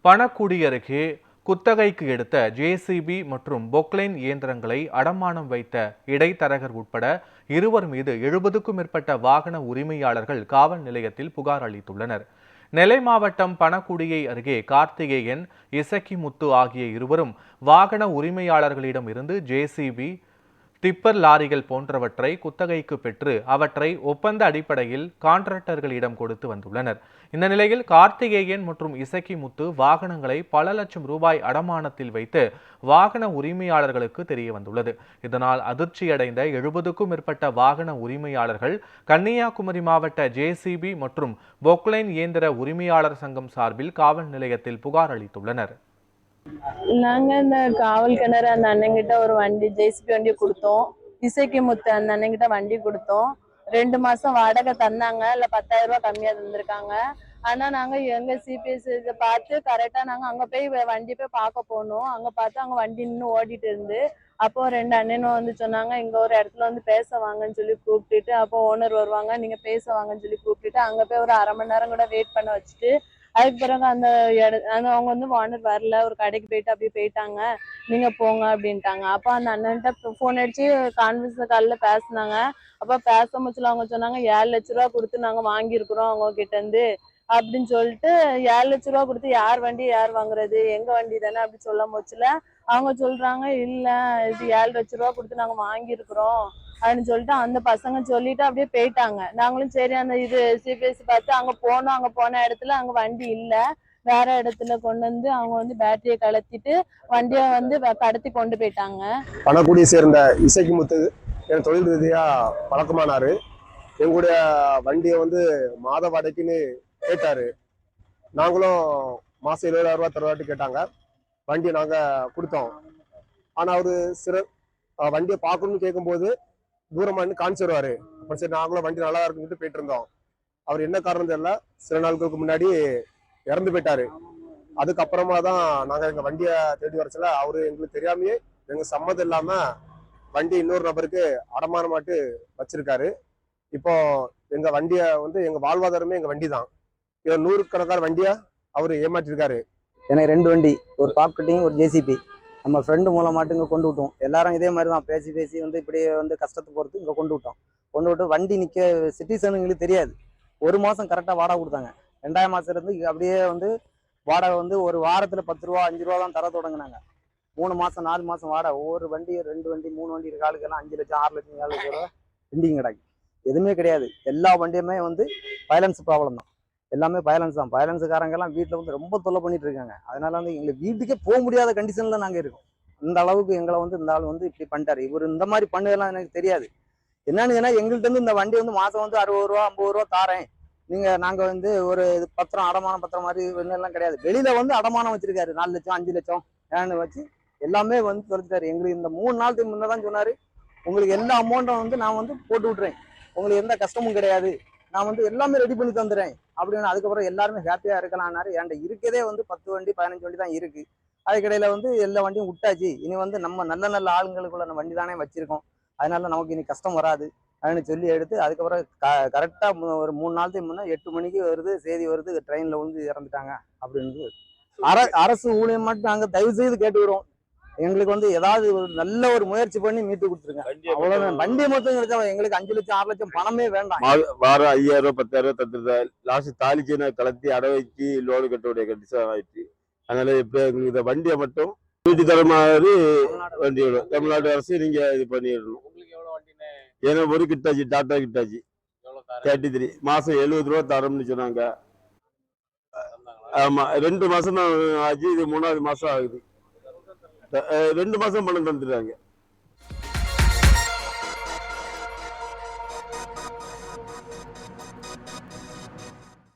பணக்குடி அருகே குத்தகைக்கு எடுத்த ஜேசிபி மற்றும் பொக்லைன் இயந்திரங்களை அடமானம் வைத்த இடைத்தரகர் உட்பட இருவர் மீது 70க்கும் மேற்பட்ட வாகன உரிமையாளர்கள் காவல் நிலையத்தில் புகார் அளித்துள்ளனர். நெல்லை மாவட்டம் பணக்குடியை அருகே கார்த்திகேயன், இசக்கிமுத்து ஆகிய இருவரும் வாகன உரிமையாளர்களிடம் இருந்து ஜேசிபி, டிப்பர் லாரிகள் போன்றவற்றை குத்தகைக்கு பெற்று அவற்றை ஒப்பந்த அடிப்படையில் கான்ட்ராக்டர்களிடம் கொடுத்து வந்துள்ளனர். இந்த நிலையில் கார்த்திகேயன் மற்றும் இசக்கிமுத்து வாகனங்களை பல லட்சம் ரூபாய் அடமானத்தில் வைத்து வாகன உரிமையாளர்களுக்கு தெரிய வந்துள்ளது. இதனால் அதிர்ச்சியடைந்த 70க்கும் மேற்பட்ட வாகன உரிமையாளர்கள் கன்னியாகுமரி மாவட்ட ஜேசிபி மற்றும் பொக்லைன் இயந்திர உரிமையாளர் சங்கம் சார்பில் காவல் நிலையத்தில் புகார் அளித்துள்ளனர். நாங்க இந்த காவல் கிணறு அந்த அண்ணங்கிட்ட ஒரு வண்டி ஜேசிபி வண்டி கொடுத்தோம். இசக்கிமுத்து அந்த அண்ணங்கிட்ட வண்டி கொடுத்தோம். 2 மாசம் வாடகை தந்தாங்க. இல்ல 10,000 ரூபாய் கம்மியா தந்திருக்காங்க. ஆனா நாங்க எங்க சிபிஎஸ் இதை பார்த்து கரெக்டா நாங்க அங்க போய் வண்டி போய் பார்க்க போனோம். அங்க பார்த்து அங்க வண்டி இன்னும் ஓடிட்டு இருந்து அப்போ 2 அண்ணனும் வந்து சொன்னாங்க, இங்க ஒரு இடத்துல வந்து பேச வாங்கன்னு சொல்லி கூப்பிட்டுட்டு, அப்போ ஓனர் வருவாங்க, நீங்க பேச வாங்கன்னு சொல்லி கூப்பிட்டுட்டு அங்க போய் ஒரு 1/2 மணி நேரம் கூட வெயிட் பண்ண வச்சுட்டு, அதுக்கு பிறகு அந்த அவங்க வந்து ஓனர் வரல, ஒரு கடைக்கு போயிட்டு அப்படியே போயிட்டாங்க, நீங்க போங்க அப்படின்ட்டாங்க. அப்போ அந்த அண்ணன்ட்ட போன் அடிச்சு கான்ஃபரன்ஸ் காலில் பேசினாங்க. அப்ப பேச முச்சுல அவங்க சொன்னாங்க, 7 லட்ச ரூபா கொடுத்து நாங்க வாங்கியிருக்கிறோம் அவங்க கிட்ட இருந்து அப்படின்னு சொல்லிட்டு, 7 லட்ச ரூபா கொடுத்து யார் வண்டி யார் வாங்குறது, எங்க வண்டி தானே அப்படி சொல்ல முச்சுல அவங்க சொல்றாங்க, இல்ல இது 7 லட்ச ரூபா கொடுத்து நாங்க வாங்கியிருக்கிறோம் அப்படின்னு சொல்லிட்டு அந்த பசங்க சொல்லிட்டு அப்படியே போயிட்டாங்க. நாங்களும் சரி அந்த இது சிபிஎஸ் பார்த்து அங்க போனோம். அங்க போன இடத்துல அங்க வண்டி இல்ல, வேற இடத்துல கொண்டு வந்து அவங்க வந்து பேட்டரியை கலத்திட்டு வண்டியை வந்து கடத்தி கொண்டு போயிட்டாங்க. பணக்குடியை சேர்ந்த இசக்கிமுத்து என் தொழில் ரீதியா பழக்கமானாரு. எங்களுடைய வண்டியை வந்து மாத வாடகைக்குன்னு கேட்டாரு. நாங்களும் மாசம் 20,000 ரூபாய் தருவாட்டு கேட்டாங்க. வண்டியை நாங்க கொடுத்தோம். ஆனா அவரு வண்டியை பார்க்கணும்னு கேட்கும்போது தூரமா இருந்து காமிச்சிருவாரு. அப்புறம் சரி நாங்களும் வண்டி நல்லா இருக்குன்னு போயிட்டு இருந்தோம். அவர் என்ன காரணம் தெரியல, சில நாட்களுக்கு முன்னாடி இறந்து போயிட்டாரு. அதுக்கப்புறமா தான் நாங்க எங்க வண்டியை தேடி வரச்சல அவரு எங்களுக்கு தெரியாமையே எங்க சம்மதம் இல்லாம வண்டி இன்னொரு நபருக்கு அடமானமாட்டு வச்சிருக்காரு. இப்போ எங்க வண்டியை வந்து எங்க வாழ்வாதாரமே எங்க வண்டி தான். 100 வண்டியா அவரு ஏமாற்றிருக்காரு. எனக்கு 2 வண்டி, ஒரு பாப் கட்டிங், ஒரு ஜேசிபி. நம்ம ஃப்ரெண்டு மூலமாட்டு இங்கே கொண்டு விட்டோம். எல்லாரும் இதே மாதிரி தான் பேசி வந்து இப்படியே வந்து கஷ்டத்துக்கு போகிறது இங்கே கொண்டு விட்டு வண்டி நிற்க சிட்டிசனுங்களுக்கு தெரியாது. 1 மாதம் கரெக்டாக வாடகை கொடுத்தாங்க. 2ஆம் மாதம் இருந்து அப்படியே வந்து வாடகை வந்து ஒரு வாரத்தில் 10 ரூபா 5 ரூபா தான் தர தொடங்கினாங்க. 3 மாதம் 4 மாதம் வாடகை. ஒவ்வொரு வண்டி 2 வண்டி 3 வண்டி இருக்க ஆளுக்கெல்லாம் 5 லட்சம் 6 லட்சம் 7 லட்சம் ரூபா பெண்டிங் கிடக்கு. எதுவுமே கிடையாது. எல்லா வண்டியுமே வந்து வயலன்ஸ் ப்ராப்ளம் தான். எல்லாமே வயலன்ஸ் தான். வயலன்ஸுக்காரங்கெல்லாம் வீட்டில் வந்து ரொம்ப தொல்லை பண்ணிட்டு இருக்காங்க. அதனால வந்து எங்களுக்கு வீட்டுக்கே போக முடியாத கண்டிஷன்ல நாங்கள் இருக்கோம். இந்த அளவுக்கு எங்களை வந்து இந்த ஆள் வந்து இப்படி பண்ணிட்டாரு. இவர் இந்த மாதிரி பண்ணதெல்லாம் எனக்கு தெரியாது. என்னன்னு சொன்னா, எங்கள்கிட்ட இருந்து இந்த வண்டி வந்து மாசம் வந்து 60 ரூபா 50 ரூபா தாரேன், நாங்க வந்து ஒரு பத்திரம் அடமான பத்திரம் மாதிரி எல்லாம் கிடையாது. வெளியில வந்து அடமானம் வச்சிருக்காரு. 4 லட்சம் 5 லட்சம் ஏன்னு வச்சு எல்லாமே வந்து தொலைச்சிட்டாரு. எங்களுக்கு இந்த 3 நாளுக்கு முன்னதான் சொன்னாரு, உங்களுக்கு எல்லா அமௌண்ட்டும் வந்து நான் வந்து போட்டு விட்டுறேன், உங்களுக்கு எந்த கஷ்டமும் கிடையாது, நான் வந்து எல்லாமே ரெடி பண்ணி தந்துடுறேன் அப்படின்னு. அதுக்கப்புறம் எல்லாருமே ஹாப்பியா இருக்கலாம்னாரு. என்கிட்ட இருக்கதே வந்து 10 வண்டி 15 வண்டி தான் இருக்கு. அதுக்கிடையில வந்து எல்லா வண்டியும் விட்டாச்சு. இனி வந்து நம்ம நல்ல நல்ல ஆளுங்களுக்குள்ள வண்டி தானே வச்சிருக்கோம், அதனால நமக்கு இனி கஷ்டம் வராது அப்படின்னு சொல்லி எடுத்து, அதுக்கப்புறம் கரெக்டா ஒரு 3 நாளுக்கு முன்னே 8 மணிக்கு வருது செய்தி வருது, ட்ரெயின்ல வந்து இறந்துட்டாங்க அப்படின்னு. அரசு ஊழியம் மட்டும் நாங்க தயவு செய்து கேட்டுக்கிறோம், எங்களுக்கு வந்து ஏதாவது ஒரு நல்ல ஒரு முயற்சி பண்ணி மீட்டு கொடுத்துருங்க. அவ்வளவுதான். வண்டியை மட்டும் எடுத்தா எங்களுக்கு 5 லட்சம் 6 லட்சம் பணமே வேண்டாம். வாரம் 5,000 10,000 தந்துருந்தா லாஸ்ட் தாலிக்கு நான் கலத்தி அடவைக்கு லோடு கட்டக்கூடிய கண்டிஷன் ஆயிடுச்சு. அதனால இப்ப எங்களுக்கு இந்த வண்டியை மட்டும் வீட்டு தர மாதிரி வண்டி விடும். தமிழ்நாடு அரசு நீங்க இது பண்ணிடணும். ஏன்னா ஒரு கிட்டாச்சு டாட்டா கிட்டாச்சு 33 மாசம் 70 ரூபா தரோம்னு சொன்னாங்க. ஆமா 2 மாசம் தான் ஆச்சு. இது 3வது மாசம் ஆகுது. 2 மாசம் பணம் தந்துட்டாங்க.